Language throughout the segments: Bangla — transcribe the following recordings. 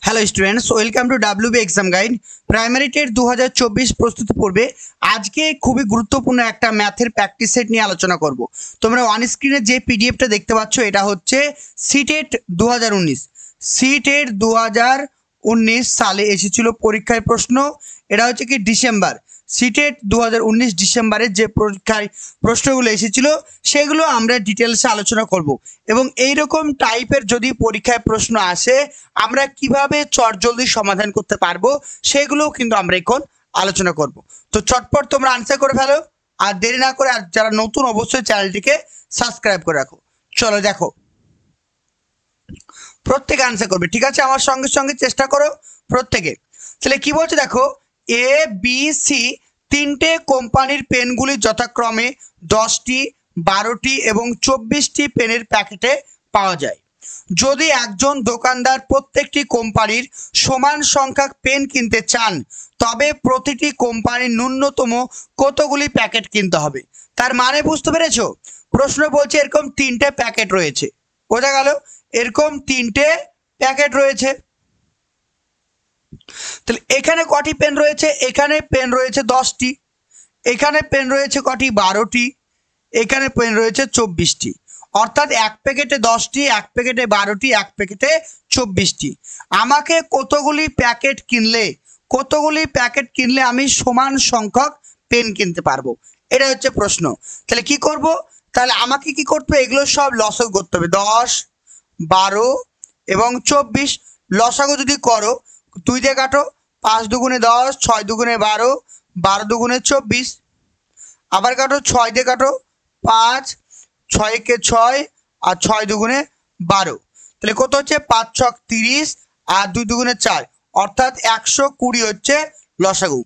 Hello students, welcome to WB exam guide. Primary TET 2024 প্রস্তুতি পূর্বে আজকে খুবই গুরুত্বপূর্ণ একটা ম্যাথের প্র্যাকটিস সেট নিয়ে আলোচনা করব। তোমরা অন স্ক্রিনে যে পিডিএফটা দেখতে পাচ্ছ এটা হচ্ছে সিটেট 2019। সিটেট 2019 সালে এসেছিল পরীক্ষায় প্রশ্ন। এটা হচ্ছে কি ডিসেম্বর, সিটেট 2019 ডিসেম্বরের যে পরীক্ষায় প্রশ্নগুলো এসেছিল সেগুলো আমরা ডিটেলসে আলোচনা করব এবং এই রকম টাইপের যদি পরীক্ষায় প্রশ্ন আসে আমরা কিভাবে চটজলদি সমাধান করতে পারবো সেগুলোও কিন্তু আমরা এখন আলোচনা করব। তো চটপট তোমরা আনসার করে ফেলো, আর দেরি না করে, আর যারা নতুন অবশ্যই চ্যানেলটিকে সাবস্ক্রাইব করে রাখো। চলো দেখো, প্রত্যেকে আনসার করবে, ঠিক আছে? আমার সঙ্গে সঙ্গে চেষ্টা করো প্রত্যেকে। তাহলে কি বলছে দেখো, এ বি সি তিনটে কোম্পানির পেনগুলি যথাক্রমে 10টি, 12টি এবং 24টি পেনের প্যাকেটে পাওয়া যায়। যদি একজন দোকানদার প্রত্যেকটি কোম্পানির সমান সংখ্যক পেন কিনতে চান তবে প্রতিটি কোম্পানির ন্যূনতম কতগুলি প্যাকেট কিনতে হবে? তার মানে বুঝতে পেরেছো? প্রশ্ন বলছে এরকম তিনটে প্যাকেট রয়েছে, বোঝা গেল? এরকম তিনটে প্যাকেট রয়েছে। তাহলে এখানে কটি পেন রয়েছে? এখানে পেন রয়েছে 10টি, এখানে পেন রয়েছে কটি? 12টি, এখানে পেন রয়েছে 24টি। অর্থাৎ এক প্যাকেটে 10টি, এক প্যাকেটে 12টি, এক প্যাকেটে 24টি। আমাকে কতগুলি প্যাকেট কিনলে আমি সমান সংখ্যক পেন কিনতে পারবো? এটা হচ্ছে প্রশ্ন। তাহলে কি করব? তাহলে আমাকে কি করতে হবে? এগুলো সব লসাগু করতে হবে। 10, 12 এবং 24 লসাগু যদি করো 2 দিয়ে কাটো, 5 দুগুণে 10, 6 দুগুণে 12, 12 দুগুণে 24। আবার কাটো, 6 দিয়ে কাটো, 5, 6 কে 6 আর 6 দুগুণে 12। তাহলে কত হচ্ছে? 5 ছক 30 আর 2 দুগুণে 4, অর্থাৎ 120 হচ্ছে লসাগু।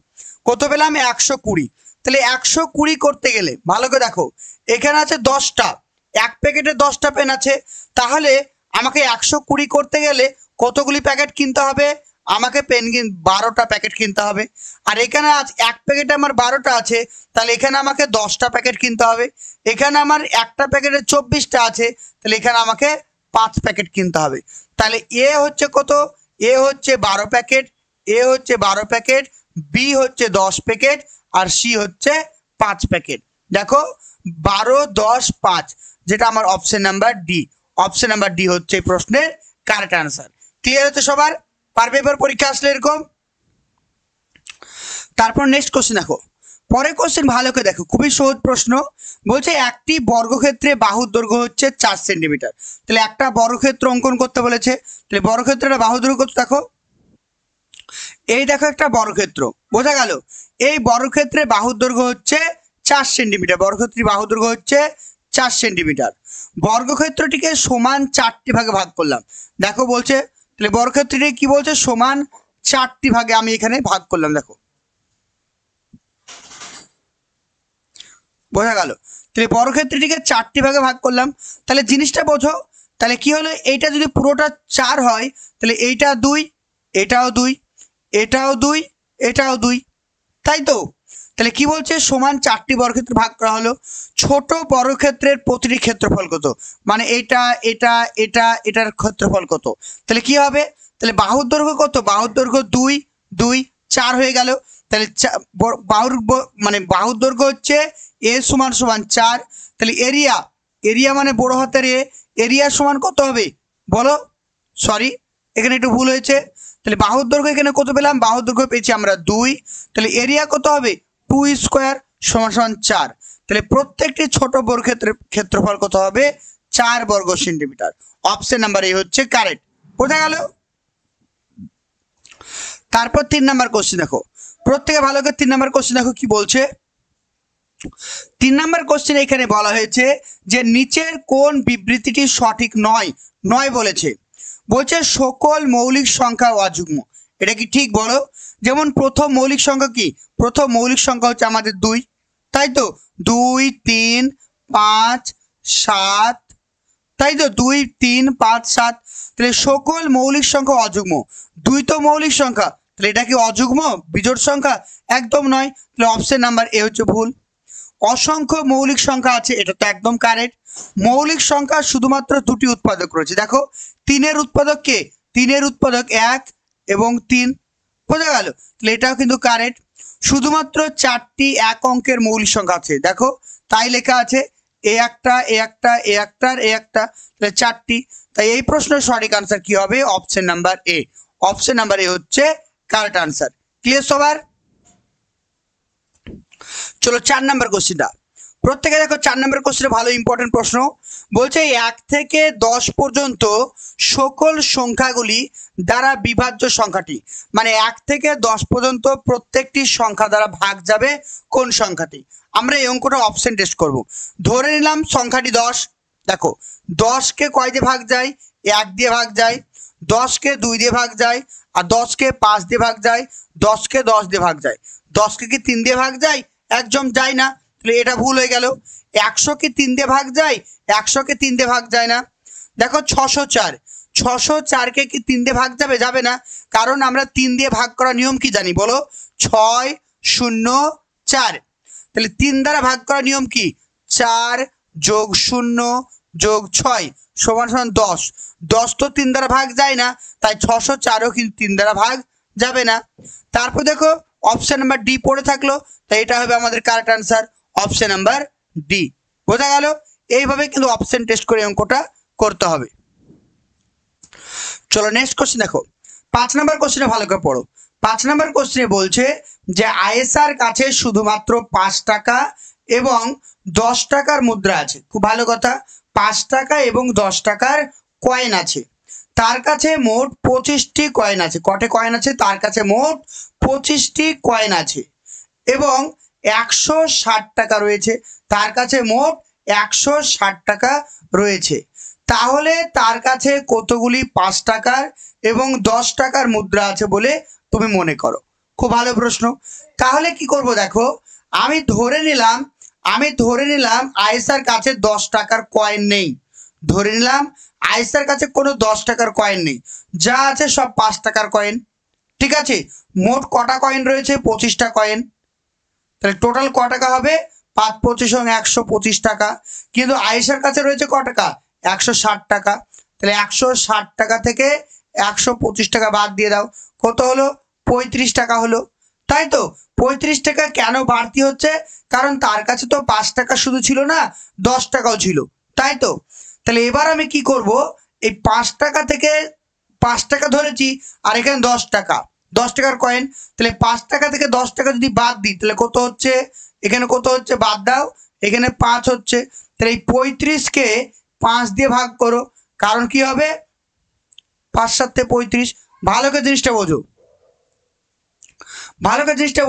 কত পেলাম? 120। তাহলে 120 করতে গেলে ভালো করে দেখো, এখানে আছে 10টা, এক প্যাকেটে 10টা পেন আছে। তাহলে আমাকে 120 করতে গেলে কতগুলি প্যাকেট কিনতে হবে? আমাকে পেন 12টা প্যাকেট কিনতে হবে। আর এখানে এক প্যাকেটে আমার 12টা আছে, তাহলে এখানে আমাকে 10টা প্যাকেট কিনতে হবে। এখানে আমার একটা প্যাকেটে 24টা আছে, তাহলে এখানে আমাকে 5 প্যাকেট কিনতে হবে। তাহলে এ হচ্ছে কত? এ হচ্ছে 12 প্যাকেট, এ হচ্ছে 12 প্যাকেট, বি হচ্ছে 10 প্যাকেট আর সি হচ্ছে 5 প্যাকেট। দেখো 12, 10, 5, যেটা আমার option number D. Option number D হচ্ছে এই প্রশ্নের কারেক্ট আনসার। ক্লিয়ার হচ্ছে সবার? পারবে এবার পরীক্ষা আসলে এরকম? তারপর নেক্সট কোশ্চেন দেখো, পরের কোশ্চেন ভালো করে দেখো, খুবই সহজ প্রশ্ন। বলছে একটি বর্গক্ষেত্রে বাহুর দৈর্ঘ্য হচ্ছে 4 সেন্টিমিটার। তাহলে একটা বর্গক্ষেত্র অঙ্কন করতে বলেছে। তাহলে বর্গক্ষেত্রের বাহুর দৈর্ঘ্য কত? দেখো, এই দেখো একটা বর্গক্ষেত্র, বোঝা গেল? এই বর্গক্ষেত্রে বাহুর দৈর্ঘ্য হচ্ছে 4 সেন্টিমিটার। বর্গক্ষেত্রের বাহুর দৈর্ঘ্য হচ্ছে 4 সেন্টিমিটার। বর্গক্ষেত্রটিকে সমান 4টি ভাগে ভাগ করলাম। দেখো বলছে, তাহলে বর্গক্ষেত্রটি কি বলছে? সমান 4টি ভাগে আমি এখানে ভাগ করলাম। দেখো, বোঝা গেল? তাহলে বর্গক্ষেত্রটিকে 4টি ভাগে ভাগ করলাম। তাহলে জিনিসটা বোঝো, তাহলে কি হলো? এইটা যদি পুরোটা 4 হয় তাহলে এইটা 2, এটাও 2, এটাও 2, এটাও 2, তাই তো? তাহলে কি বলছে? সমান 4টি বর্গক্ষেত্রে ভাগ করা হলো। ছোট বর্গক্ষেত্রের প্রতিটি ক্ষেত্রফল কত? মানে এটা এটা এটা এটার ক্ষেত্রফল কত? তাহলে কি হবে? তাহলে বাহুর দৈর্ঘ্য কত? বাহুর দৈর্ঘ্য 2, 2, 4 হয়ে গেল। তাহলে বাহুর দৈর্ঘ্য হচ্ছে এ সমান 4। তাহলে এরিয়া মানে বড় হাতের এরিয়া সমান কত হবে বলো? সরি, এখানে একটু ভুল হয়েছে। তাহলে বাহুর দৈর্ঘ্য এখানে কত পেলাম? বাহুর দৈর্ঘ্য পেয়েছি আমরা 2। তাহলে এরিয়া কত হবে? 2 স্কোয়ার সমান 4। তাহলে প্রত্যেকটি ছোট বর্গক্ষেত্রের ক্ষেত্রফল কত হবে? 4 বর্গ সেন্টিমিটার। অপশন নাম্বার এ হচ্ছে কারেক্ট। বোঝা গেল? তারপর 3 নাম্বার কোশ্চেন দেখো, প্রত্যেকে ভালো করে 3 নাম্বার কোশ্চেন দেখো কি বলছে। 3 নাম্বার কোশ্চেন এখানে বলা হয়েছে যে নিচের কোন বিবৃতিটি সঠিক নয় বলেছে। বলছে সকল মৌলিক সংখ্যা অযুগ্ম। এটা কি ঠিক বলো? যেমন প্রথম মৌলিক সংখ্যা কি? প্রথম মৌলিক সংখ্যা হচ্ছে আমাদের 2, তাই তো? 2, 3, 5, 7, তাই তো? 2, 3, 5, 7। তাহলে সকল মৌলিক সংখ্যা অযুগ্ম। 2 তো মৌলিক সংখ্যা, তাহলে এটা কি অযুগ্ম বিজোড় সংখ্যা? একদম নয়। তাহলে অপশন নাম্বার এ হচ্ছে ভুল। অসংখ্য মৌলিক সংখ্যা আছে, এটা তো একদম কারেক্ট। মৌলিক সংখ্যা শুধুমাত্র 2টি উৎপাদক রয়েছে। দেখো 3 এর উৎপাদক কে? 3 এর উৎপাদক 1, এবং 3। বোঝা গেল? তাহলে এটাও কিন্তু কারেক্ট। শুধুমাত্র 4টি এক অঙ্কের মৌলিক সংখ্যা আছে, দেখো তাই লেখা আছে এ একটা, এ একটা, এ একটা, এ একটা, তাহলে 4টি। তাই এই প্রশ্নের সঠিক আনসার কি হবে? Option number A. Option number A হচ্ছে কারেক্ট আনসার। ক্লিয়ার সবার? চলো 4 নাম্বার কোশ্চেনটা প্রত্যেকে দেখো। 4 নাম্বার কোশ্চেন ভালো ইম্পর্টেন্ট প্রশ্ন। বলছে 1 থেকে 10 পর্যন্ত সকল সংখ্যাগুলি দ্বারা বিভাজ্য সংখ্যাটি, মানে 1 থেকে 10 পর্যন্ত প্রত্যেকটি সংখ্যা দ্বারা ভাগ যাবে কোন সংখ্যাটি? আমরা এই অঙ্কটা অপশন টেস্ট করব। ধরে নিলাম সংখ্যাটি 10। দেখো 10কে কয় দিয়ে ভাগ যায়? 1 দিয়ে ভাগ যায়, 10কে 2 দিয়ে ভাগ যায়, আর 10কে 5 দিয়ে ভাগ যায়, 10কে 10 দিয়ে ভাগ যায়। 10কে কি 3 দিয়ে ভাগ যায়? একদম যায় না, তাহলে এটা ভুল হয়ে গেল। 100 কি 3 দিয়ে ভাগ যায়? 100কে 3 দিয়ে ভাগ যায় না। দেখো 604, 604কে কি 3 দিয়ে ভাগ যাবে? যাবে না, কারণ আমরা 3 দিয়ে ভাগ করার নিয়ম কি জানি বলো? 6, 0, 4। তাহলে 3 দ্বারা ভাগ করার নিয়ম কি? 4 যোগ 0 যোগ 6 সমান সমান 10। 10 তো 3 দ্বারা ভাগ যায় না, তাই 604ও কিন্তু 3 দ্বারা ভাগ যাবে না। তারপর দেখো অপশন নাম্বার ডি পড়ে থাকলো, তাই এটা হবে আমাদের correct answer, option number D. বোঝা গেল? এইভাবে কিন্তু অপশন টেস্ট করে অঙ্কটা করতে হবে। চলো নেক্সট কোশ্চেন দেখো। 5 নাম্বার কোশ্চেনে ভালো করে পড়ো। 5 নাম্বার কোশ্চেনে বলছে যে আয়েশার কাছে শুধুমাত্র 5 টাকা এবং 10 টাকার মুদ্রা আছে। খুব ভালো কথা, 5 টাকা এবং 10 টাকার কয়েন আছে। তার কাছে মোট 25টি কয়েন আছে। কটে কয়েন আছে? তার কাছে মোট 25টি কয়েন আছে এবং 160 টাকা রয়েছে। তার কাছে মোট 160 টাকা রয়েছে। তাহলে তার কাছে কতগুলি 5 টাকার এবং 10 টাকার মুদ্রা আছে বলে তুমি মনে করো? খুব ভালো প্রশ্ন। তাহলে কি করব দেখো, আমি ধরে নিলাম আয়েশার কাছে 10 টাকার কয়েন নেই। ধরে নিলাম আয়েশার কাছে কোনো 10 টাকার কয়েন নেই, যা আছে সব 5 টাকার কয়েন। ঠিক আছে, মোট কটা কয়েন রয়েছে? 25টা কয়েন। তাহলে টোটাল ক টাকা হবে? 5 25 125 টাকা। কিন্তু আয়েশার কাছে রয়েছে ক টাকা? 160 টাকা। তাহলে 160 টাকা থেকে 125 টাকা বাদ দিয়ে দাও, কত হলো? 35 টাকা হলো। তাই তো? 35 টাকা কেন বাড়তি হচ্ছে? কারণ তার কাছে তো 5 টাকা শুধু ছিল না, 10 টাকাও ছিল। তাই তো? তাহলে এবার আমি কি করব, এই 5 টাকা থেকে 5 টাকা ধরেছি আর এখানে 10 টাকা, 10 টাকার কয়েন। তাহলে 5 টাকা থেকে 10 টাকা যদি বাদ দিই তাহলে কত হচ্ছে? এখানে কত হচ্ছে? বাদ দাও, এখানে 5 হচ্ছে। তাহলে এই 35কে 5 দিয়ে ভাগ করো, কারণ কি হবে? 5 7 35। ভালো করে জিনিসটা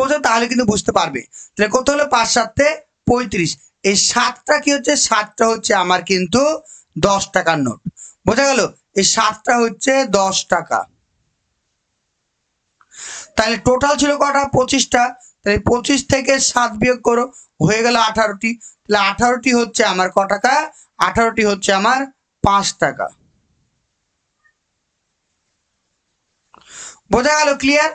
বোঝো, তাহলে কিন্তু বুঝতে পারবে। তাহলে কত হলো? 5 7 35। এই 7টা কি হচ্ছে? 7টা হচ্ছে আমার কিন্তু 10 টাকার নোট। বোঝা গেল? এই 7টা হচ্ছে 10 টাকা। তাহলে টোটাল ছিল কটা? 25টা। তাহলে 25 থেকে 7 বিয়োগ করো, হয়ে গেল 18টি। তাহলে 18টি হচ্ছে আমার ক টাকা? 18টি হচ্ছে আমার 5 টাকা। বোঝা গেল? ক্লিয়ার?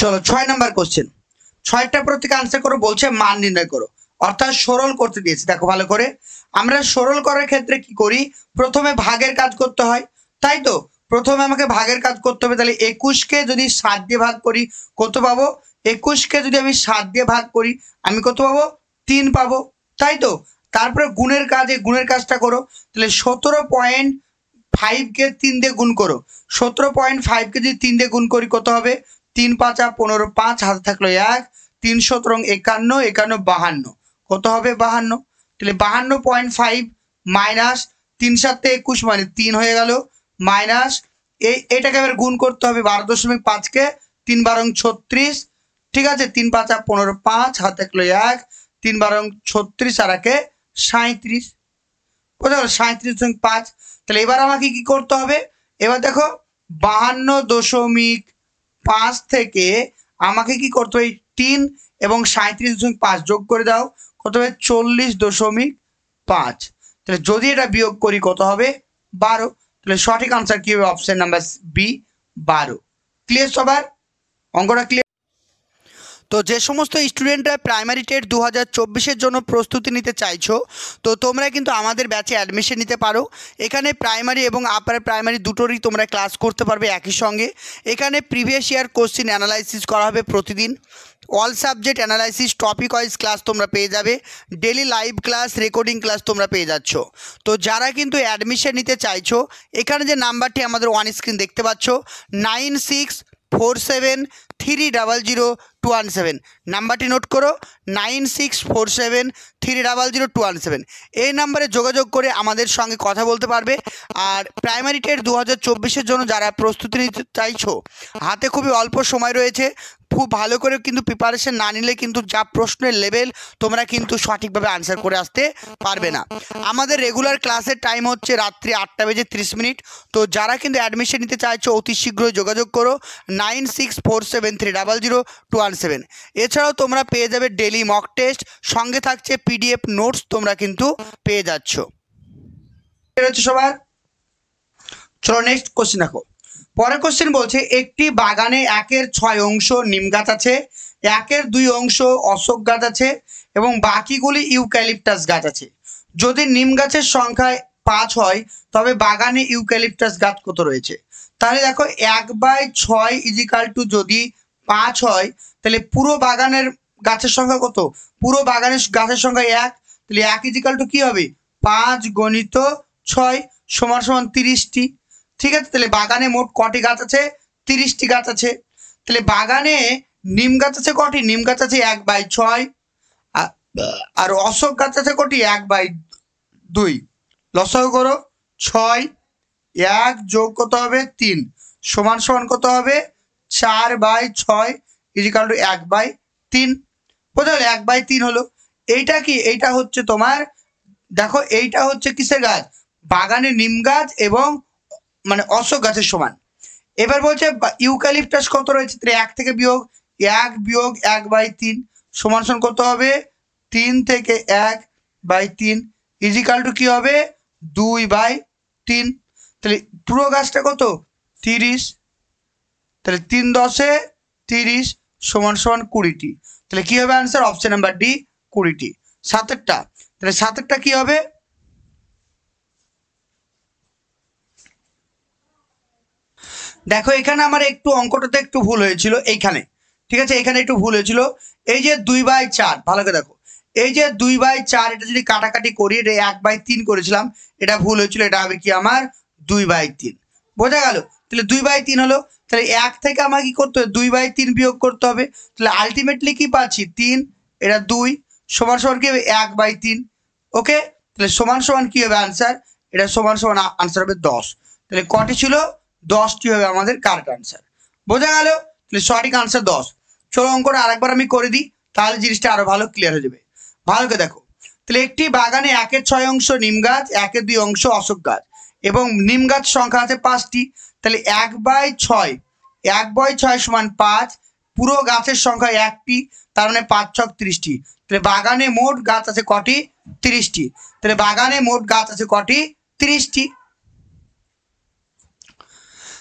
চলো 6 নাম্বার কোশ্চেন। 6টা প্রত্যেকে আনসার করো। বলছে মান নির্ণয় করো, অর্থাৎ সরল করতে দিয়েছে। দেখো ভালো করে, আমরা সরল করার ক্ষেত্রে কি করি? প্রথমে ভাগের কাজ করতে হয়, তাই তো? প্রথমে আমাকে ভাগের কাজ করতে হবে। তাহলে 21কে যদি 7 দিয়ে ভাগ করি কত পাবো? 21কে যদি আমি 7 দিয়ে ভাগ করি আমি কত পাবো? 3 পাবো, তাই তো? তারপরে গুণের কাজ, এই গুণের কাজটা করো। তাহলে 17.5কে 3 দিয়ে গুণ করো। 17.5কে যদি 3 দিয়ে গুণ করি কত হবে? 3 5 15, 5 হাতে থাকলো 1, 3 17 51, 51 52, কত হবে? 52। তাহলে 52.5 মাইনাস 3 7 21 মানে 3 হয়ে গেল, মাইনাস এটাকে এবার গুণ করতে হবে 12.5কে 3 12 36। ঠিক আছে, 3 5 15, 5 হাতে থাকলো 1, 3 12 36 আর 1 37, বোঝা গেল? 37.5। তাহলে এবার আমাকে কি করতে হবে? এবার দেখো 52.5 থেকে আমাকে কি করতে হবে? 3 এবং 37.5 যোগ করে দাও, কত হবে? 40.5। তাহলে যদি এটা বিয়োগ করি কত হবে? 12। তাহলে সঠিক আনসার কি হবে? Option number B, 12। ক্লিয়ার সবার? অঙ্কটা ক্লিয়ার? তো যে সমস্ত স্টুডেন্টরা প্রাইমারি টেট 2024-এর জন্য প্রস্তুতি নিতে চাইছো, তো তোমরা কিন্তু আমাদের ব্যাচে অ্যাডমিশন নিতে পারো। এখানে প্রাইমারি এবং আপার প্রাইমারি দুটোরই তোমরা ক্লাস করতে পারবে একই সঙ্গে। এখানে প্রিভিয়াস ইয়ার কোশ্চেন অ্যানালাইসিস করা হবে প্রতিদিন। All subject analysis topic wise class তোমরা পেয়ে যাবে। Daily live class, recording class তোমরা পেয়ে যাচ্ছ। তো যারা কিন্তু অ্যাডমিশন নিতে চাইছো, এখানে যে নাম্বারটি আমাদের অন স্ক্রিন দেখতে পাচ্ছ 9647300217, নাম্বারটি নোট করো 9647300217। এই নাম্বারে যোগাযোগ করে আমাদের সঙ্গে কথা বলতে পারবে। আর প্রাইমারি টেট 2024-এর জন্য যারা প্রস্তুতি নিতে চাইছো, হাতে খুবই অল্প সময় রয়েছে। খুব ভালো করে কিন্তু প্রিপারেশন না নিলে কিন্তু যা প্রশ্নের লেভেল, তোমরা কিন্তু সঠিকভাবে আনসার করে আসতে পারবে না। আমাদের রেগুলার ক্লাসের টাইম হচ্ছে রাত্রি 8:30। তো যারা কিন্তু অ্যাডমিশন নিতে চাইছো অতি শীঘ্রই যোগাযোগ করো 9647300217। এছাড়াও তোমরা পেয়ে যাবে ডেলি মক টেস্ট, সঙ্গে থাকছে পিডিএফ নোটস, তোমরা কিন্তু পেয়ে যাচ্ছ। সবার চলো নেক্সট কোশ্চেন দেখো। পরের কোশ্চেন বলছে একটি বাগানে 1/6 অংশ নিম গাছ আছে, 1/2 অংশ অশোক গাছ আছে এবং বাকিগুলি ইউক্যালিপটাস গাছ আছে। যদি নিম গাছের সংখ্যা 5 হয় তবে বাগানে ইউক্যালিপটাস গাছ কত রয়েছে? তাহলে দেখো 1/6 = যদি 5 হয়, তাহলে পুরো বাগানের গাছের সংখ্যা কত? পুরো বাগানের গাছের সংখ্যা 1, তাহলে 1 = কি হবে? 5 × 6 = 30টি। ঠিক আছে, তাহলে বাগানে মোট কটি গাছ আছে? 30টি গাছ আছে। তাহলে বাগানে নিম গাছ আছে কটি? নিম গাছ আছে 1/6, আর অশোক গাছ আছে কটি? 1/2। লসাগু করো, 6 1 যোগ কত হবে? 3 সমান কত হবে? 4/6 = 1/3। বোঝা গেল? 1/3 হলো। এইটা কি? এইটা হচ্ছে তোমার, দেখো এইটা হচ্ছে কিসের গাছ? বাগানে নিম গাছ এবং মানে অশোক গাছের সমান। এবার বলছে ইউক্যালিপটাস কত রয়েছে? 1 থেকে বিয়োগ 1 বিয়োগ 1/3 সমান কত হবে? 3 থেকে 1/3 = কি হবে? 2/3। তাহলে পুরো গাছটা কত? 30। তাহলে 3 × 10 = 20টি। তাহলে কি হবে আনসার? অপশন নাম্বার ডি, 20টি। 7টা, তাহলে 7টা কি হবে? দেখো এখানে আমার একটু অঙ্কটাতে একটু ভুল হয়েছিল এইখানে। ঠিক আছে, এখানে একটু ভুল হয়েছিল। এই যে 2/4, ভালো করে দেখো, এই যে 2/4, এটা যদি কাটাকাটি করি, এটা 1/3 করেছিলাম, এটা ভুল হয়েছিল। এটা হবে কি আমার? 2/3। বোঝা গেল? তাহলে 2/3 হলো। তাহলে 1 থেকে আমাকে কি করতে হবে? 2/3 বিয়োগ করতে হবে। তাহলে আলটিমেটলি কি পাচ্ছি? 3, এটা 2 সমান কি হবে? 1/3। ওকে, তাহলে সমান কি হবে আনসার? এটা সমান আনসার হবে 10। তাহলে কটি ছিল? 10টি হবে আমাদের কারেক্ট আনসার। বোঝা গেল? তাহলে সঠিক আনসার 10। চলো অঙ্কটা আরেকবার আমি করে দিই, তাহলে জিনিসটা আরো ভালো ক্লিয়ার হয়ে যাবে। ভালো করে দেখো, তাহলে একটি বাগানে 1/6 অংশ নিম গাছ, 1/2 অংশ অশোক গাছ এবং নিম গাছ সংখ্যা আছে 5টি। তাহলে 1/6 = 5, পুরো গাছের সংখ্যা 1টি, তার মানে 5 × 6 = 30টি। তাহলে বাগানে মোট গাছ আছে কটি? 30টি। তাহলে বাগানে মোট গাছ আছে কটি? 30টি।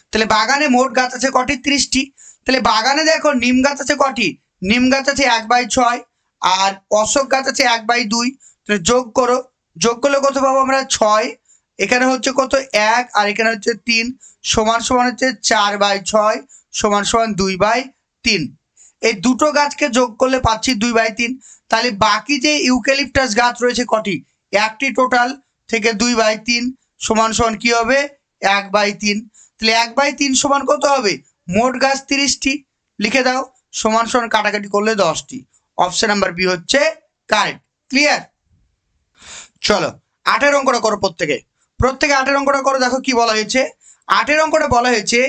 তাহলে বাগানে মোট গাছ আছে কটি? 30টি। তাহলে বাগানে দেখো নিম গাছ আছে কটি? নিম গাছ আছে 1/6 আর অশোক গাছ আছে 1/2। তাহলে যোগ করো, যোগ করলে কত পাবো আমরা? 6, এখানে হচ্ছে কত? 1 আর এখানে হচ্ছে 3 সমান হচ্ছে 4/6 সমান 2/3। এই দুটো গাছকে যোগ করলে পাচ্ছি 2/3। তাহলে বাকি যে ইউক্যালিপটাস গাছ রয়েছে কটি? একটি টোটাল থেকে 2/3 সমান কি হবে? 1/3। তাহলে 1/3 সমান কত হবে? মোট গাছ 30টি। লিখে দাও, সমান কাটাকাটি করলে 10টি। অপশন নাম্বার বি হচ্ছে কারেক্ট। ক্লিয়ার? চলো 8এর অঙ্কটা করো। প্রত্যেকে 8এর অঙ্কটা করো। দেখো কি বলা হয়েছে। 8এর অঙ্কটা বলা হয়েছে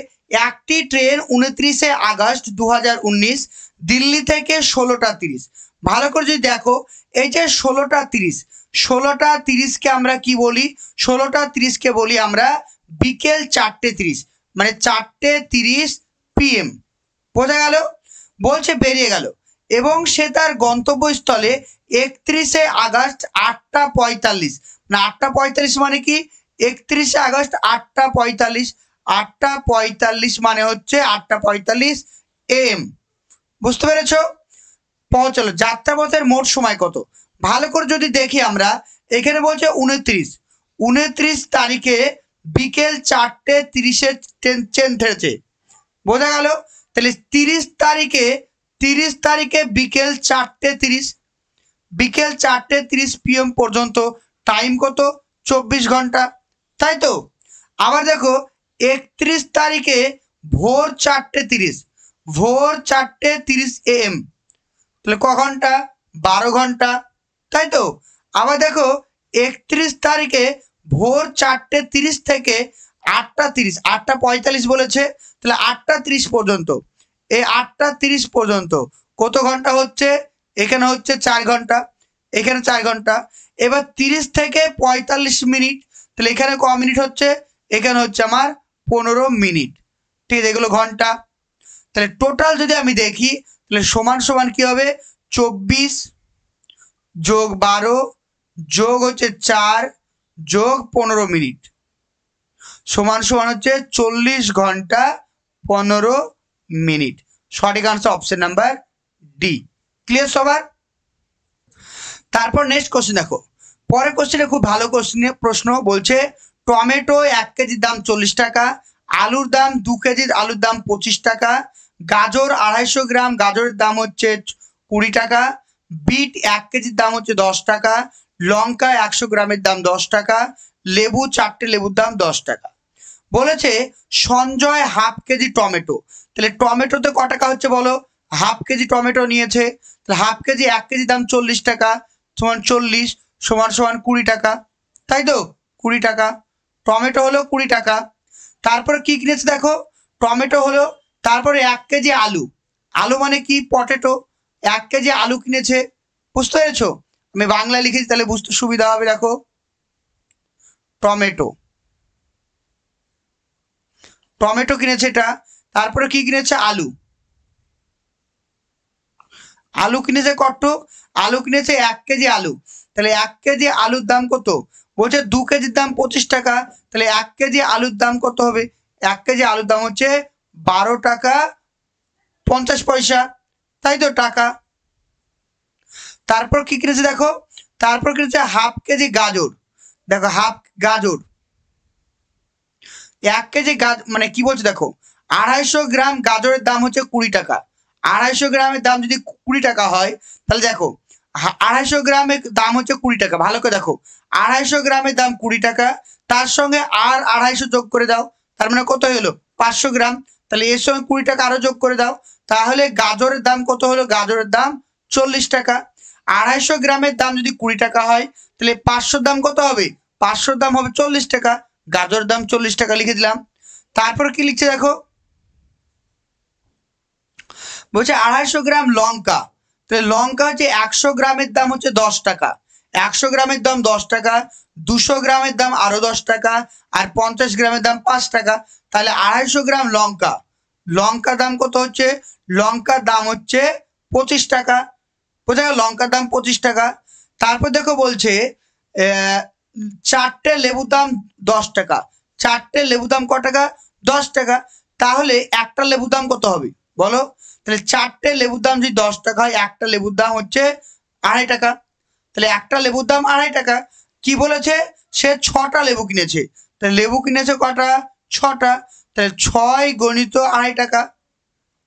একটি ট্রেন 29শে আগস্ট 2019 দিল্লি থেকে 16টা 30। ভালো করে যদি দেখো, এই যে 16টা 30কে আমরা কি বলি? 16টা 30কে বলি আমরা বিকেল 4:30, মানে 4:30 PM। বোঝা গেল? বলছে বেরিয়ে গেল এবং সে তার গন্তব্যস্থলে 31শে আগস্ট 8:45, না 8:45 মানে কি? 31শে আগস্ট 8:45, 8:45 মানে হচ্ছে 8:45 AM। বুঝতে পেরেছো? পৌঁছালো। যাত্রাপথের মোট সময় কত? ভালো করে যদি দেখি আমরা, এখানে বলছে 29 তারিখে বিকেল 4:30 ট্রেন ছেড়েছে, বোঝা গেল? তাহলে 30 তারিখে বিকেল 4:30 PM পর্যন্ত টাইম কত? 24 ঘন্টা, তাই তো? আবার দেখো 31 তারিখে ভোর 4:30 AM, তাহলে ক ঘন্টা? 12 ঘন্টা, তাই তো? আবার দেখো 31 তারিখে ভোর 4:30 থেকে 8:45 বলেছে, তাহলে 8:30 পর্যন্ত, এই 8:30 পর্যন্ত কত ঘন্টা হচ্ছে? এখানে হচ্ছে 4 ঘন্টা, এখানে 4 ঘন্টা। এবার 30 থেকে 45 মিনিট, তাহলে এখানে ক মিনিট হচ্ছে? এখানে হচ্ছে আমার 15 মিনিট, ঠিক আছে? এগুলো ঘন্টা। তাহলে টোটাল যদি আমি দেখি, তাহলে সমান সমান কি হবে? 24 যোগ 12 যোগ হচ্ছে 4 যোগ 15 মিনিট সমান সমান হচ্ছে 40 ঘন্টা 15 মিনিট। সঠিক answer option number D. Clear সবার? তারপর নেক্সট কোশ্চেন দেখো, পরের কোশ্চেনে খুব ভালো প্রশ্ন বলছে, টমেটো 1 কেজির দাম 40 টাকা, আলুর দাম 2 কেজির আলুর দাম 25 টাকা, গাজর 250 গ্রাম গাজরের দাম হচ্ছে 20 টাকা, বিট 1 কেজির দাম হচ্ছে 10 টাকা, লঙ্কা 100 গ্রামের দাম 10 টাকা, লেবু 4টে লেবুর দাম 10 টাকা। বলেছে সঞ্জয় হাফ কেজি টমেটো, তাহলে টমেটোতে ক টাকা হচ্ছে বলো? হাফ কেজি টমেটো নিয়েছে, তাহলে হাফ কেজি 1 কেজি দাম 40 টাকা সমান 40 সমান সমান 20 টাকা, তাই তো? 20 টাকা, টমেটো হলো 20 টাকা। তারপরে কি কিনেছে দেখো, টমেটো হলো, তারপরে 1 কেজি আলু, আলু মানে কি? পটেটো, 1 কেজি আলু কিনেছে, বুঝতে পেরেছো? আমি বাংলা লিখেছি তাহলে বুঝতে সুবিধা হবে। দেখো টমেটো কিনেছে এটা, তারপরে কি কিনেছে? আলু, আলু কিনেছে কত? আলু কিনেছে 1 কেজি আলু, তাহলে 1 কেজি আলুর দাম কত? বলছে 2 কেজির দাম 25 টাকা, তাহলে 1 কেজি আলুর দাম কত হবে? 1 কেজি আলুর দাম হচ্ছে 12 টাকা 50 পয়সা, তাই তো? টাকা। তারপর কি কিনেছে দেখো, তারপর কিনেছে হাফ কেজি গাজর, দেখো হাফ গাজর, 1 কেজি মানে কি বলছে দেখো, 250 গ্রাম গাজরের দাম হচ্ছে 20 টাকা, 250 গ্রামের দাম যদি 20 টাকা হয়, তাহলে দেখো 250 গ্রামের দাম হচ্ছে 20 টাকা। ভালো করে দেখো, 250 গ্রামের দাম 20 টাকা, তার সঙ্গে আর 250 যোগ করে দাও, তার মানে কত হলো? 500 গ্রাম, তাহলে এর সঙ্গে 20 টাকা আরো যোগ করে দাও, তাহলে গাজরের দাম কত হলো? গাজরের দাম 40 টাকা। 250 গ্রামের দাম যদি 20 টাকা হয়, তাহলে 500 দাম কত হবে? 500 দাম হবে 40 টাকা, গাজরের দাম 40 টাকা লিখে দিলাম। তারপর কি লিখছে দেখো, বলছে 250 গ্রাম লঙ্কা, তাহলে লঙ্কা হচ্ছে 100 গ্রামের দাম হচ্ছে 10 টাকা, 100 গ্রামের দাম 10 টাকা, 200 গ্রামের দাম আরো 10 টাকা, আর 50 গ্রামের দাম 5 টাকা, তাহলে 250 গ্রাম লঙ্কা, লঙ্কার দাম কত হচ্ছে? লঙ্কার দাম হচ্ছে 25 টাকা, বোঝা গেল? লঙ্কার দাম 25 টাকা। তারপর দেখো বলছে 4টে লেবুর দাম 10 টাকা, 4টে লেবুর দাম ক টাকা? 10 টাকা, তাহলে একটা লেবুর দাম কত হবে বলো? তাহলে 4টে লেবুর দাম যদি 10 টাকা হয়, একটা লেবুর দাম হচ্ছে 2.5 টাকা, তাহলে একটা লেবুর দাম 2.5 টাকা। কি বলেছে? সে 6টা লেবু কিনেছে, তাহলে লেবু কিনেছে কটা? 6টা, তাহলে 6 গণিত 2.5 টাকা,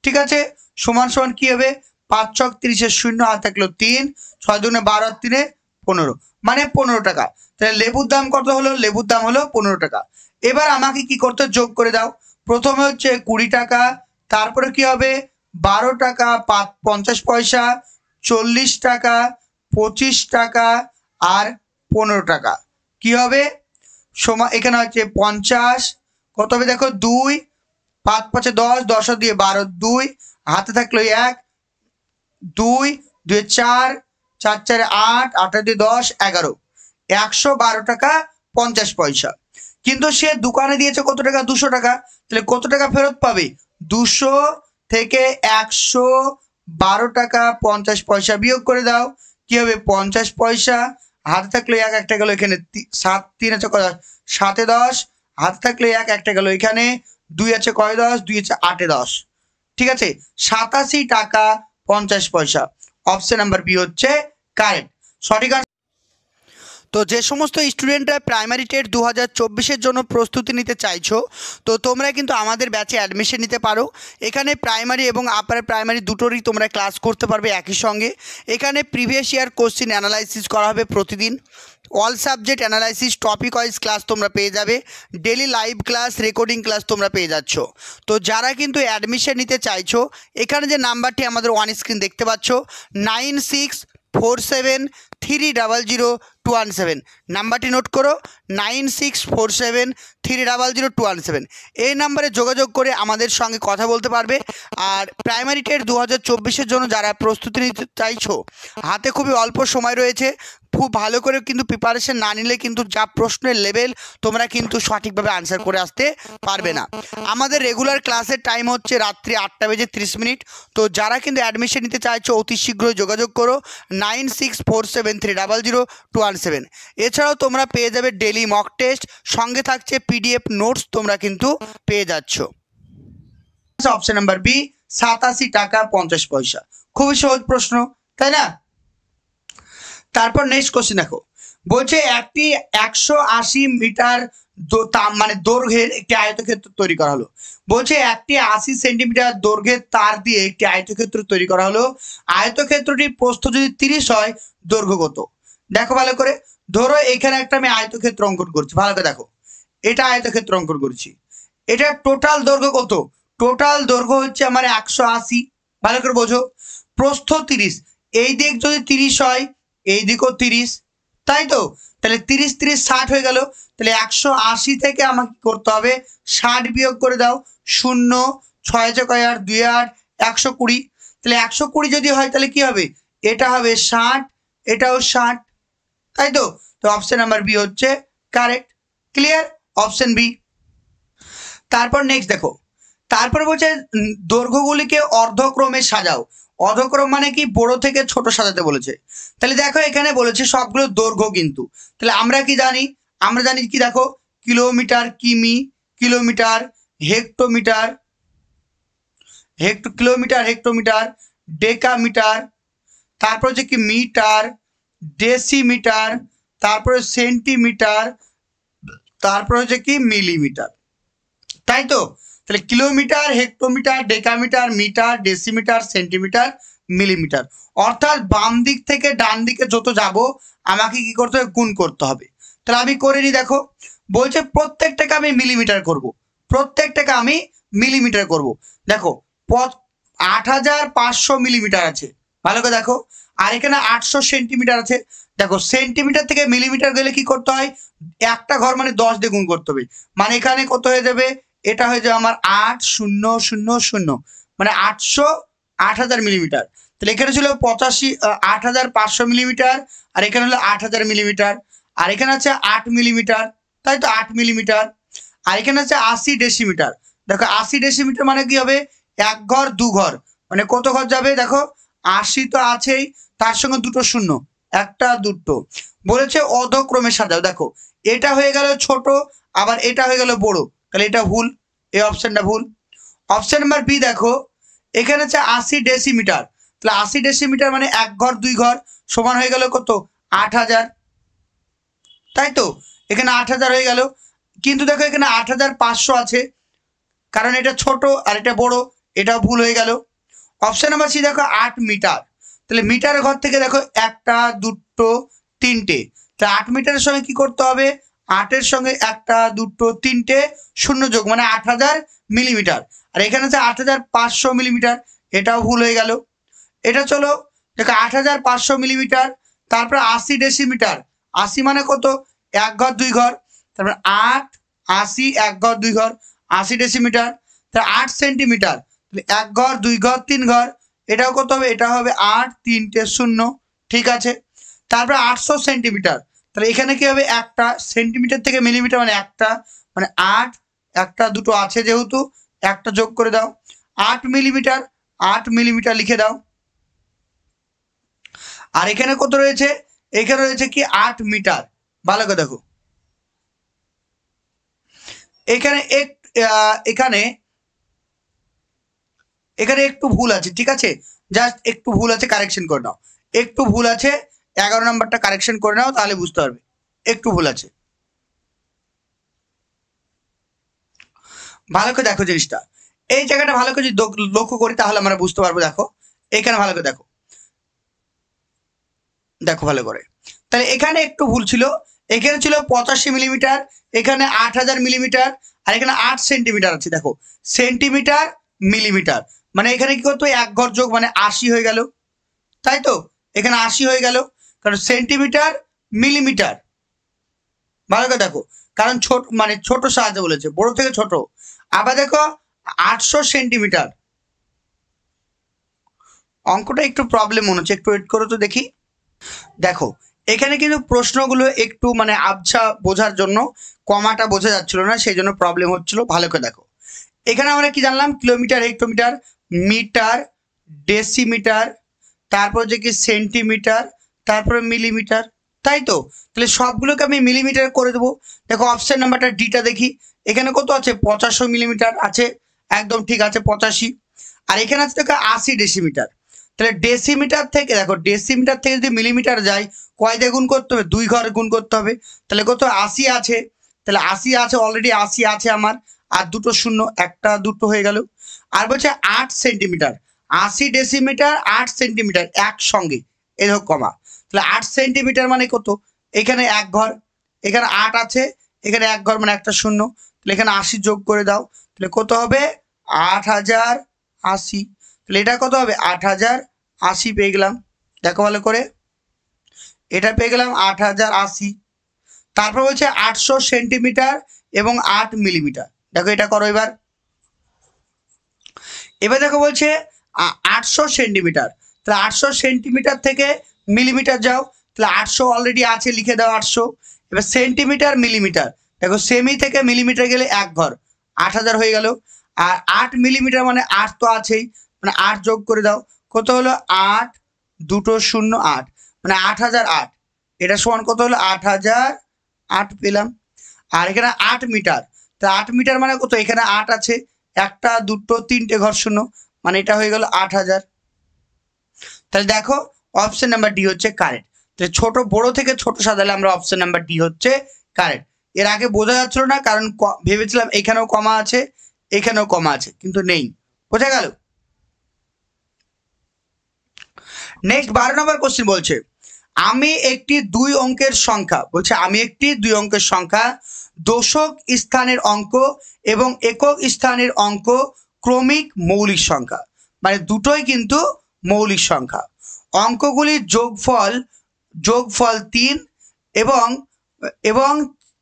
ঠিক আছে? সমান সমান কি হবে? 5 ছক 30 শূন্য হাত থাকলো 3, 6 দুগুণে 12 আর 3 15, মানে 15 টাকা। তাহলে লেবুর দাম কত হলো? লেবুর দাম হলো 15 টাকা। এবার আমাকে কি করতে? যোগ করে দাও। প্রথমে হচ্ছে 20 টাকা, তারপরে কি হবে? 12 টাকা 50 পয়সা, 40 টাকা, 25 টাকা আর 15 টাকা, কি হবে? এখানে হচ্ছে 50, কত হবে দেখো? 2, 5 5 10, 10 দিয়ে 12, 2 হাতে থাকলো 1, 2 2 4, 4 4 8, 8 দিয়ে 10, 11, 112 টাকা 50 পয়সা। কিন্তু সে দোকানে দিয়েছে কত টাকা? 200 টাকা, তাহলে কত টাকা ফেরত পাবে? 200 থেকে 112 টাকা 50 পয়সা বিয়োগ করে দাও, কি হবে? 50 পয়সা, হাতে থাকলো 1, একটা গেল এখানে, 7 3 আছে কত? 7 10, হাতে থাকলো 1, একটা গেল এখানে, 2 আছে কয় 10, 2 আছে 8 10, ঠিক আছে? 87 টাকা 50 পয়সা। অপশন নাম্বার বি হচ্ছে কারেক্ট সঠিক। তো যে সমস্ত স্টুডেন্টরা প্রাইমারি টেট 2024-এর জন্য প্রস্তুতি নিতে চাইছো, তো তোমরা কিন্তু আমাদের ব্যাচে অ্যাডমিশন নিতে পারো। এখানে প্রাইমারি এবং আপার প্রাইমারি দুটোরই তোমরা ক্লাস করতে পারবে একই সঙ্গে। এখানে প্রিভিয়াস ইয়ার কোশ্চেন অ্যানালাইসিস করা হবে প্রতিদিন। All subject analysis topic wise class তোমরা পেয়ে যাবে। Daily live class recording class তোমরা পেয়ে যাচ্ছ। তো যারা কিন্তু অ্যাডমিশন নিতে চাইছো, এখানে যে নাম্বারটি আমাদের অন স্ক্রিন দেখতে পাচ্ছ 9647300217, নাম্বারটি নোট করো 9647300217। এই নাম্বারে যোগাযোগ করে আমাদের সঙ্গে কথা বলতে পারবে। আর প্রাইমারি টেট 2024-এর জন্য যারা প্রস্তুতি নিতে চাইছো, হাতে খুবই অল্প সময় রয়েছে, খুব ভালো করে কিন্তু প্রিপারেশন না নিলে কিন্তু যা প্রশ্নের লেভেল তোমরা কিন্তু সঠিকভাবে আনসার করে আসতে পারবে না। আমাদের রেগুলার ক্লাসের টাইম হচ্ছে রাত্রি 8:30। তো যারা কিন্তু অ্যাডমিশন নিতে চাইছো অতি শীঘ্রই যোগাযোগ করো 9647300217। এছাড়াও তোমরা পেয়ে যাবে ডেলি মক টেস্ট, সঙ্গে থাকছে পিডিএফ নোটস তোমরা কিন্তু পেয়ে যাচ্ছ। অপশন নাম্বার বি 87 টাকা 50 পয়সা। খুবই সহজ প্রশ্ন, তাই না? তারপর নেক্সট কোশ্চেন দেখো, বলছে একটি 180 মিটার মানে দৈর্ঘ্যের একটি আয়তক্ষেত্র তৈরি করা হলো। বলছে একটি 80 সেন্টিমিটার দৈর্ঘ্যের তার দিয়ে একটি আয়তক্ষেত্র তৈরি করা হলো। আয়তক্ষেত্রটির প্রস্থ যদি 30 হয়, দৈর্ঘ্য কত? দেখো ভালো করে, ধরো এখানে একটা আমি আয়তক্ষেত্র অঙ্কন করছি, ভালো করে দেখো, এটা আয়তক্ষেত্র অঙ্কন করছি। এটা টোটাল দৈর্ঘ্য কত? টোটাল দৈর্ঘ্য হচ্ছে আমার 180, ভালো করে বোঝো। প্রস্থ 30, এই দিক যদি 30 হয়, এই দিকও 30, তাই তো? তাহলে 30 30 60 হয়ে গেল। তাহলে 180 থেকে আমাকে করতে হবে 60 বিয়োগ করে দাও। 0 6 6 8 2 8 120। তাহলে 120 যদি হয় তাহলে কি হবে? এটা হবে 60, এটাও 60, তাই তো? তো অপশন নাম্বার বি হচ্ছে কারেক্ট। ক্লিয়ার? Option B. তারপর নেক্সট দেখো, তারপর বলছে দৈর্ঘ্যগুলিকে অর্ধক্রমে সাজাও। অর্ধক্রম মানে কি? বড় থেকে ছোট সাজাতে বলেছে। তাহলে দেখো এখানে বলেছে সবগুলো দৈর্ঘ্য কিন্তু। তাহলে আমরা কি জানি? আমরা জানি কি, দেখো, কিলোমিটার, কিমি, kilometre, hectometre, kilometre, hectometre, decametre, তারপর হচ্ছে কি মিটার, ডেসিমিটার, তারপরে সেন্টিমিটার, তারপর হচ্ছে কি মিলিমিটার, তাই তো? তাহলে kilometre, hectometre, decametre, metre, decimetre, centimetre, millimetre. অর্থাৎ বাম দিক থেকে ডান দিকে যত যাব আমাকে কি করতে হবে? গুণ করতে হবে। তাহলে আমি করে নি, দেখো বলছে প্রত্যেকটাকে আমি মিলিমিটার করব, প্রত্যেকটাকে আমি মিলিমিটার করব। দেখো 8500 মিলিমিটার আছে, ভালো করে দেখো। আর এখানে 800 সেন্টিমিটার আছে। দেখো সেন্টিমিটার থেকে মিলিমিটার গেলে কি করতে হয়? একটা ঘর মানে 10 দিয়ে গুণ করতে হবে। মানে এখানে কত হয়ে যাবে? এটা হয়ে যাবে আমার 8000, মানে 8000 মিলিমিটার। তাহলে এখানে ছিল 8500 মিলিমিটার, আর এখানে হলো 8000 মিলিমিটার, আর এখানে আছে 8 মিলিমিটার, তাই তো? 8 মিলিমিটার। আর এখানে আছে 80 ডেসিমিটার। দেখো 80 ডেসিমিটার মানে কি হবে? এক ঘর দু ঘর, মানে কত ঘর যাবে? দেখো 80 তো আছেই, তার সঙ্গে দুটো শূন্য, একটা দুটো। বলেছে অর্ধক্রমে সাজাও। দেখো এটা হয়ে গেল ছোট, আবার এটা হয়ে গেল বড়, তাহলে এটা ভুল, এই অপশনটা ভুল। অপশন নাম্বার বি দেখো, এখানে আছে 80 ডেসিমিটার। তাহলে 80 ডেসিমিটার মানে এক ঘর দুই ঘর, সমান হয়ে গেল কত? 8000, তাই তো? এখানে 8000 হয়ে গেল। কিন্তু দেখো এখানে 8500 আছে, কারণ এটা ছোট আর এটা বড়, এটাও ভুল হয়ে গেল। অপশন নাম্বার সি দেখো 8 মিটার। তাহলে মিটারের ঘর থেকে দেখো একটা দুটো তিনটে, তাহলে 8 মিটারের সঙ্গে কি করতে হবে? 8-এর সঙ্গে একটা দুটো তিনটে শূন্য যোগ, মানে 8000 মিলিমিটার। আর এখানে আছে 8500 মিলিমিটার, এটাও ভুল হয়ে গেল। এটা চলো দেখো 8500 মিলিমিটার, তারপর 80 ডেসিমিটার। 80 মানে কত? এক ঘর দুই ঘর, তারপর 8 80 এক ঘর দুই ঘর, 80 ডেসিমিটার। তাহলে 8 সেন্টিমিটার, তাহলে এক ঘর দুই ঘর তিন ঘর, এটাও কত হবে? এটা হবে 8 3টে 0, ঠিক আছে। তারপর 800 সেন্টিমিটার, তাহলে এখানে কি হবে? একটা সেন্টিমিটার থেকে মিলিমিটার মানে একটা, মানে 8, একটা দুটো আছে যেহেতু একটা যোগ করে দাও। 8 মিলিমিটার, 8 মিলিমিটার লিখে দাও। আর এখানে কত রয়েছে? এখানে রয়েছে কি 8 মিটার, ভালো করে দেখো। এখানে এখানে একটু ভুল আছে, ঠিক আছে? জাস্ট একটু ভুল আছে কারেকশন করে নাও, একটু ভুল আছে 11 নম্বরটা কারেকশন করে নাও, তাহলে বুঝতে পারবে একটু ভুল আছে। ভালো করে দেখো জিনিসটা, এই জায়গাটা ভালো করে যদি লক্ষ্য করি তাহলে আমরা বুঝতে পারবো। দেখো এখানে ভালো করে দেখো, দেখো ভালো করে, তাহলে এখানে একটু ভুল ছিল, এখানে ছিল 85 মিলিমিটার, এখানে 8000 মিলিমিটার, আর এখানে 8 সেন্টিমিটার আছে। দেখো সেন্টিমিটার মিলিমিটার, মানে এখানে কি করতো, এক ঘর যোগ মানে 80 হয়ে গেল, তাই তো এখানে 80 হয়ে গেল, কারণ সেন্টিমিটার মিলিমিটার। ভালো করে দেখো, কারণ ছোট মানে ছোট সাহায্য বলেছে, বড় থেকে ছোট। আবার দেখো 800 সেন্টিমিটার, অঙ্কটা একটু প্রবলেম মনে হচ্ছে, একটু ওয়েট করো তো দেখি। দেখো এখানে কিন্তু প্রশ্নগুলো একটু মানে আবছা বোঝার জন্য কমাটা বোঝা যাচ্ছিল না, সেই জন্য প্রবলেম হচ্ছিল। ভালো করে দেখো, এখানে আমরা কি জানলাম, কিলোমিটার, হেক্টোমিটার, মিটার, ডেসিমিটার, তারপর যে কি সেন্টিমিটার, তারপরে মিলিমিটার, তাই তো। তাহলে সবগুলোকে আমি মিলিমিটার করে দেবো। দেখো অপশন নাম্বারটা ডিটা দেখি, এখানে কত আছে, 85 মিলিমিটার আছে, একদম ঠিক আছে 85। আর এখানে আছে দেখো 80 ডেসিমিটার। তাহলে ডেসিমিটার থেকে দেখো, ডেসিমিটার থেকে যদি মিলিমিটার যায়, কয় দিয়ে গুণ করতে হবে, 2 ঘর গুণ করতে হবে। তাহলে কত, 80 আছে, তাহলে 80 আছে, অলরেডি 80 আছে আমার, আর দুটো শূন্য, একটা দুটো হয়ে গেল। আর বলছে 8 সেন্টিমিটার, 80 ডেসিমিটার 8 সেন্টিমিটার একসঙ্গে, এই দেখো কমা। তাহলে 8 সেন্টিমিটার মানে কত, এখানে এক ঘর, এখানে 8 আছে, এখানে এক ঘর মানে একটা শূন্য, তাহলে এখানে 80 যোগ করে দাও, তাহলে কত হবে, 8080। তাহলে এটা কত হবে, 8080 পেয়ে গেলাম। দেখো ভালো করে, এটা পেয়ে গেলাম 8080। তারপর বলছে 800 সেন্টিমিটার এবং 8 মিলিমিটার। দেখো এটা করো এবার, এবার দেখো বলছে 800 সেন্টিমিটার, তাহলে 800 সেন্টিমিটার থেকে মিলিমিটার যাও, তাহলে 800 অলরেডি আছে, লিখে দাও 800। এবার সেন্টিমিটার মিলিমিটার, দেখো সেমি থেকে মিলিমিটার গেলে এক ঘর, 8000 হয়ে গেল। আর 8 মিলিমিটার মানে 8 তো আছেই, মানে 8 যোগ করে দাও, কত হলো, 8 দুটো শূন্য 8, মানে 8008। এটা সমান কত হলো, 8008 পেলাম। আর এখানে 8 মিটার, তা 8 মিটার মানে কত, এখানে 8 আছে, একটা দুটো তিনটে ঘর শূন্য, মানে এটা হয়ে গেল 8000। তাহলে দেখো অপশন নাম্বার ডি হচ্ছে কারেক্ট। তাহলে ছোট বড় থেকে ছোট সাজালে আমরা অপশন নাম্বার ডি হচ্ছে কারেক্ট। এর আগে বোঝা যাচ্ছিল না, কারণ ভেবেছিলাম এখানেও কমা আছে, এখানেও কমা আছে, কিন্তু নেই, বোঝা গেল। নেক্সট 12 নম্বর কোশ্চেন বলছে, আমি একটি 2 অঙ্কের সংখ্যা, বলছে আমি একটি 2 অঙ্কের সংখ্যা, দশক স্থানের অঙ্ক এবং একক স্থানের অঙ্ক ক্রমিক মৌলিক সংখ্যা, মানে দুটোই কিন্তু মৌলিক সংখ্যা। অঙ্কগুলির যোগফল 3 এবং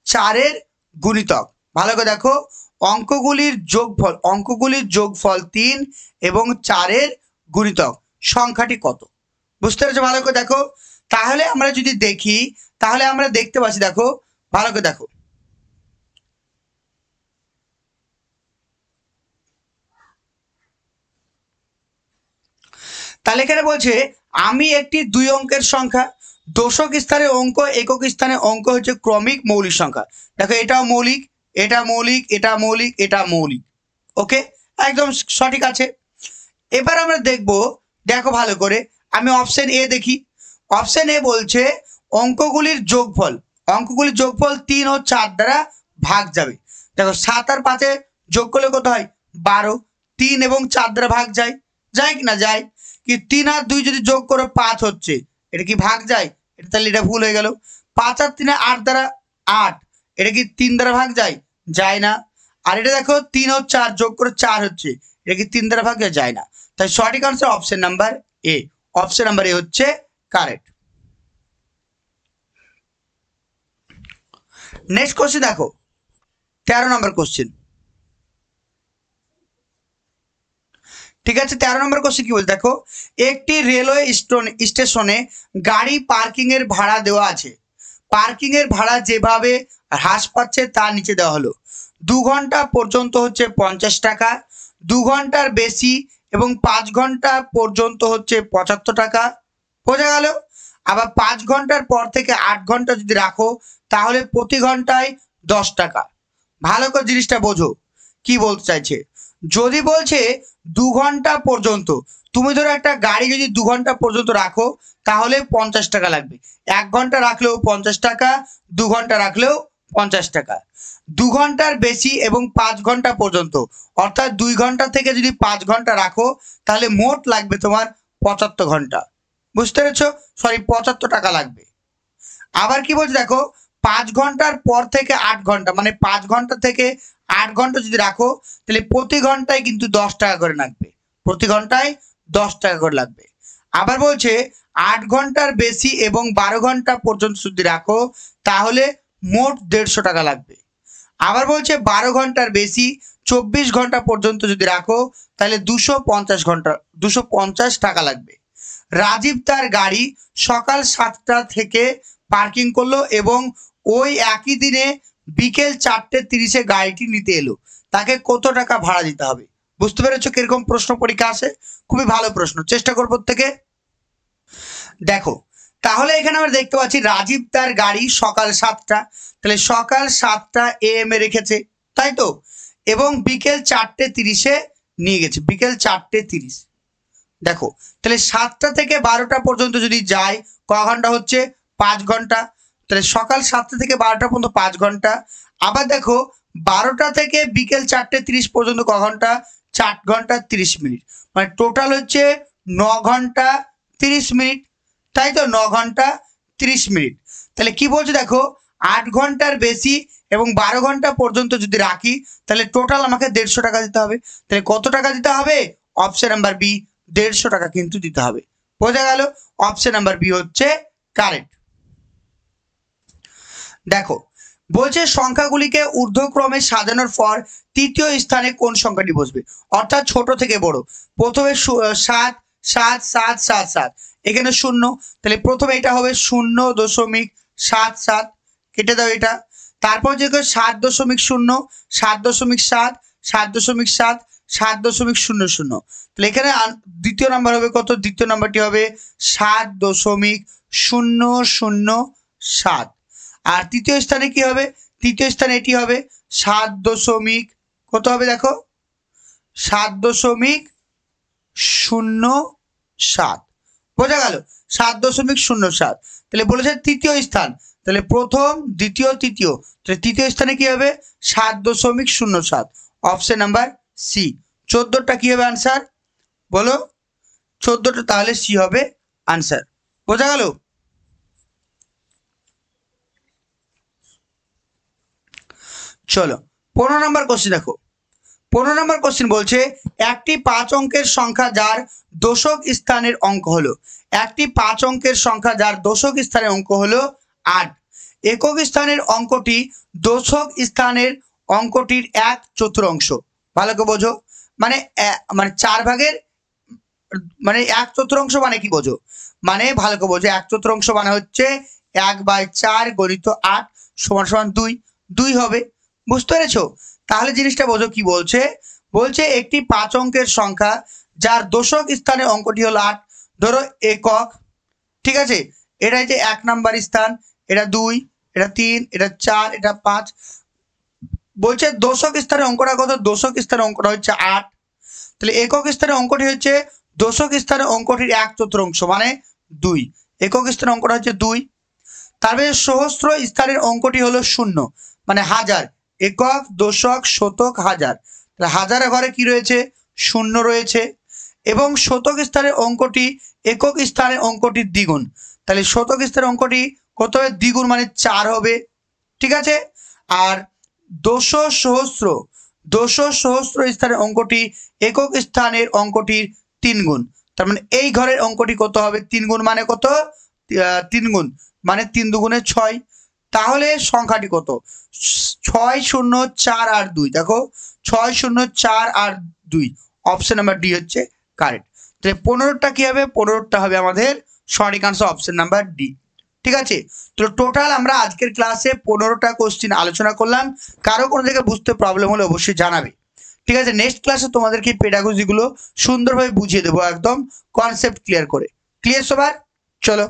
4-এর গুণিতক। ভালো করে দেখো, অঙ্কগুলির যোগফল 3 এবং 4-এর গুণিতক সংখ্যাটি কত, বুঝতে পেরেছো? ভালো করে দেখো, তাহলে আমরা যদি দেখি, তাহলে আমরা দেখতে পাচ্ছি, দেখো ভালো করে দেখো, তাহলে এখানে বলছে আমি একটি 2 অঙ্কের সংখ্যা, দশক স্থানের অঙ্ক একক স্থানের অঙ্ক হচ্ছে ক্রমিক মৌলিক সংখ্যা। দেখো এটাও মৌলিক, এটা মৌলিক, এটা মৌলিক, এটা মৌলিক, ওকে একদম সঠিক আছে। এবার আমরা দেখব, দেখো ভালো করে, আমি অপশন এ দেখি। অপশন এ বলছে অঙ্কগুলির যোগফল, 3 ও 4 দ্বারা ভাগ যাবে। দেখো 7 আর 5 যোগ করলে কত হয়, 12, 3 এবং 4 দ্বারা ভাগ যায়, যায় কি না যায়, কি 3 আর 2 যদি যোগ করো 5 হচ্ছে, এটা কি ভাগ যায়, এটা তাহলে এটা ভুল হয়ে গেল। 5 আর 3 8 দ্বারা 8, এটা কি 3 দ্বারা ভাগ যায়, যায় না। আর এটা দেখো 3 ও 4 যোগ করে 4 হচ্ছে, এটা কি 3 দ্বারা ভাগ যায় না। তাই সঠিক answer option number A, option number A হচ্ছে কারেক্ট। নেক্সট কোশ্চেন দেখো 13 নম্বর কোশ্চেন, ঠিক আছে। 13 নম্বর কোশ্চেন কি বলছে, দেখো একটি রেলওয়ে স্টেশনে গাড়ি পার্কিং এর ভাড়া দেওয়া আছে, পার্কিং এর ভাড়া যেভাবে হ্রাস পাচ্ছে তার নিচে দেওয়া হলো। 2 ঘন্টা পর্যন্ত হচ্ছে 50 টাকা, 2 ঘন্টার বেশি এবং 5 ঘন্টা পর্যন্ত হচ্ছে 75 টাকা, বোঝা গেল। আবার 5 ঘন্টার পর থেকে 8 ঘন্টা যদি রাখো তাহলে প্রতি ঘন্টায় 10 টাকা। ভালো করে জিনিসটা বোঝো কি বলতে চাইছে। যদি বলছে 2 ঘন্টা পর্যন্ত, তুমি ধরো একটা গাড়ি যদি 2 ঘন্টা পর্যন্ত রাখো তাহলে 50 টাকা লাগবে। 1 ঘন্টা রাখলেও 50 টাকা, 2 ঘন্টা রাখলেও 50 টাকা। 2 ঘন্টার বেশি এবং 5 ঘন্টা পর্যন্ত, অর্থাৎ 2 ঘন্টা থেকে যদি 5 ঘন্টা রাখো তাহলে মোট লাগবে তোমার 75 ঘন্টা। বুঝতে পেরেছো? সরি, 75 টাকা লাগবে। আবার কি বলছে দেখো, 5 ঘন্টার পর থেকে 8 ঘন্টা, মানে 5 ঘন্টা থেকে 8 ঘন্টা যদি রাখো তাহলে প্রতি ঘন্টায় কিন্তু 10 টাকা করে লাগবে, প্রতি ঘন্টায় 10 টাকা করে লাগবে। আবার বলছে 8 ঘন্টার বেশি এবং 12 ঘন্টা পর্যন্ত যদি রাখো তাহলে মোট 150 টাকা লাগবে। আবার বলছে 12 ঘন্টার বেশি 24 ঘন্টা পর্যন্ত যদি রাখো তাহলে 250 টাকা লাগবে। রাজীব তার গাড়ি সকাল 7টা থেকে পার্কিং করলো এবং ওই একই দিনে বিকেল 4:30-এ গাড়িটি নিতে এলো, তাকে কত টাকা ভাড়া দিতে হবে? বুঝতে পেরেছো কিরকম প্রশ্ন পরীক্ষা আসে? খুবই ভালো প্রশ্ন, চেষ্টা করবো থেকে। দেখো তাহলে এখানে আমরা দেখতে পাচ্ছি রাজীব তার গাড়ি সকাল 7টা, তাহলে সকাল 7টা AM এ রেখেছে, তাই তো, এবং বিকেল 4:30-এ নিয়ে গেছে, বিকেল 4:30। দেখো তাহলে 7টা থেকে 12টা পর্যন্ত যদি যায় ক ঘন্টা হচ্ছে? 5 ঘন্টা। তাহলে সকাল 7টা থেকে 12টা পর্যন্ত 5 ঘন্টা। আবার দেখো 12টা থেকে বিকেল 4:30 পর্যন্ত ক ঘন্টা? 4 ঘন্টা 30 মিনিট, মানে টোটাল হচ্ছে 9 ঘন্টা 30 মিনিট, তাই তো, 9 ঘন্টা 30 মিনিট। তাহলে কি বলছে দেখো, 8 ঘন্টার বেশি এবং 12 ঘন্টা পর্যন্ত যদি রাখি তাহলে টোটাল আমাকে 150 টাকা দিতে হবে। তাহলে কত টাকা দিতে হবে? অপশন নাম্বার বি, 150 টাকা কিন্তু দিতে হবে। বোঝা গেল? অপশন নাম্বার বি হচ্ছে কারেক্ট। দেখো বলছে সংখ্যাগুলিকে ঊর্ধ্বক্রমে সাজানোর পর তৃতীয় স্থানে কোন সংখ্যাটি বসবে, অর্থাৎ ছোট থেকে বড়। প্রথমে 7 7 7 7 7, এখানে 0, তাহলে প্রথমে এটা হবে 0.77, কেটে দাও এটা। তারপর যে 7.0 7.7 7.7 7.00, তাহলে এখানে দ্বিতীয় নাম্বার হবে কত? দ্বিতীয় নাম্বারটি হবে 7.007। আর তৃতীয় স্থানে কি হবে? তৃতীয় স্থানে এটি হবে 7. কত হবে দেখো? 7.07। বোঝা গেল? 7.07। তাহলে বলেছে তৃতীয় স্থান, তাহলে প্রথম দ্বিতীয় তৃতীয়, তাহলে তৃতীয় স্থানে কি হবে? 7.07, অপশন নাম্বার সি। 14টা কি হবে আনসার? বলো 14টা, তাহলে সি হবে আনসার। বোঝা গেল? চলো 15 নম্বর কোশ্চেন দেখো। 15 নম্বর কোশ্চেন বলছে একটি 5 অঙ্কের সংখ্যা যার দশক স্থানের অঙ্ক হলো, একটি 5 অঙ্কের সংখ্যা যার দশক স্থানের অঙ্ক হলো 8। একক স্থানের অঙ্কটি দশক স্থানের অঙ্কটির 1/4। ভালো করে বোঝো, মানে 4 ভাগের মানে 1/4 মানে কি বোঝো? মানে ভালো করে বোঝো, 1/4 মানে হচ্ছে 1/4 × 8 = 2, 2 হবে। বুঝতে পেরেছো? তাহলে জিনিসটা বোঝো কি বলছে। বলছে একটি 5 অঙ্কের সংখ্যা যার দশক স্থানের অঙ্কটি হলো 8। ধরো একক, ঠিক আছে, এটা হচ্ছে 1 নাম্বার স্থান, এটা 2, এটা 3, এটা 4, এটা 5। বলছে দশক স্থানের অঙ্কটা কত? দশক স্থানের অঙ্কটা হচ্ছে 8। তাহলে একক স্থানের অঙ্কটি হচ্ছে দশক স্থানের অঙ্কটির 1/4 মানে 2। একক স্থানের অঙ্কটা হচ্ছে 2। তারপরে সহস্র স্থানের অঙ্কটি হলো 0, মানে 1000। একক, দশক, শতক, হাজার। তাহলে হাজারের ঘরে কি রয়েছে? 0 রয়েছে। এবং শতক স্থানের অঙ্কটি একক স্থানের অঙ্কটির দ্বিগুণ, তাহলে শতক স্থানের অঙ্কটি কত হবে? দ্বিগুণ, মানে 4 হবে। ঠিক আছে। আর দশসহস্র স্থানের অঙ্কটি একক স্থানের অঙ্কটির 3 গুণ, তার মানে এই ঘরের অঙ্কটি কত হবে? 3 গুণ, মানে কত? 3 গুণ, মানে 3 দুগুণে 6। তাহলে সংখ্যাটি কত? 6 0 4 আর 2। দেখো 6 0 4 আর 2, অপশন নাম্বার ডি হচ্ছে কারেক্ট। তাহলে 15টা কি হবে? 15টা হবে আমাদের সঠিক আনসার, অপশন নাম্বার ডি। ঠিক আছে। তো টোটাল আমরা আজকের ক্লাসে 15টা কোশ্চেন আলোচনা করলাম। কারো কোনো জায়গায় বুঝতে প্রবলেম হলে অবশ্যই জানাবে। ঠিক আছে, নেক্সট ক্লাসে তোমাদেরকে পেডাগজিগুলো সুন্দরভাবে বুঝিয়ে দেবো, একদম কনসেপ্ট ক্লিয়ার করে। ক্লিয়ার সবার? চলো।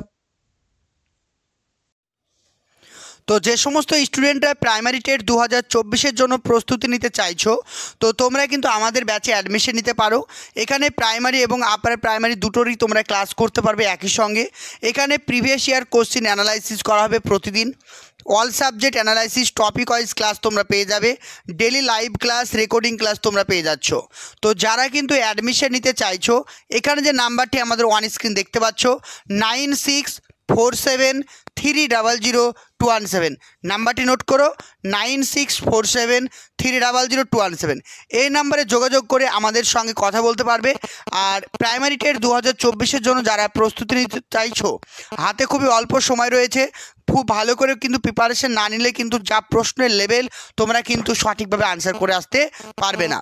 তো যে সমস্ত স্টুডেন্টরা প্রাইমারি টেট 2024-এর জন্য প্রস্তুতি নিতে চাইছো, তো তোমরা কিন্তু আমাদের ব্যাচে অ্যাডমিশন নিতে পারো। এখানে প্রাইমারি এবং আপার প্রাইমারি দুটোরই তোমরা ক্লাস করতে পারবে একই সঙ্গে। এখানে প্রিভিয়াস ইয়ার কোশ্চিন অ্যানালাইসিস করা হবে প্রতিদিন। All subject analysis topic wise class তোমরা পেয়ে যাবে। Daily live class, recording class তোমরা পেয়ে যাচ্ছ। তো যারা কিন্তু অ্যাডমিশন নিতে চাইছো, এখানে যে নাম্বারটি আমাদের অন স্ক্রিন দেখতে পাচ্ছ 9647300217, নাম্বারটি নোট করো 9647300217। এই নাম্বারে যোগাযোগ করে আমাদের সঙ্গে কথা বলতে পারবে। আর প্রাইমারি টেট 2024-এর জন্য যারা প্রস্তুতি নিতে চাইছো, হাতে খুবই অল্প সময় রয়েছে, খুব ভালো করে কিন্তু প্রিপারেশন না নিলে কিন্তু যা প্রশ্নের লেভেল তোমরা কিন্তু সঠিকভাবে আনসার করে আসতে পারবে না।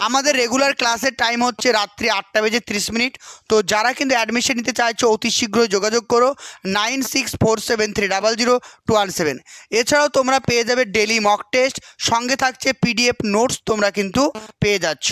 আমাদের রেগুলার ক্লাসের টাইম হচ্ছে রাত্রি 8:30। তো যারা কিন্তু অ্যাডমিশন নিতে চাইছো অতি শীঘ্রই যোগাযোগ করো 9647300217। এছাড়াও তোমরা পেয়ে যাবে ডেলি মক টেস্ট, সঙ্গে থাকছে পিডিএফ নোটস তোমরা কিন্তু পেয়ে যাচ্ছ।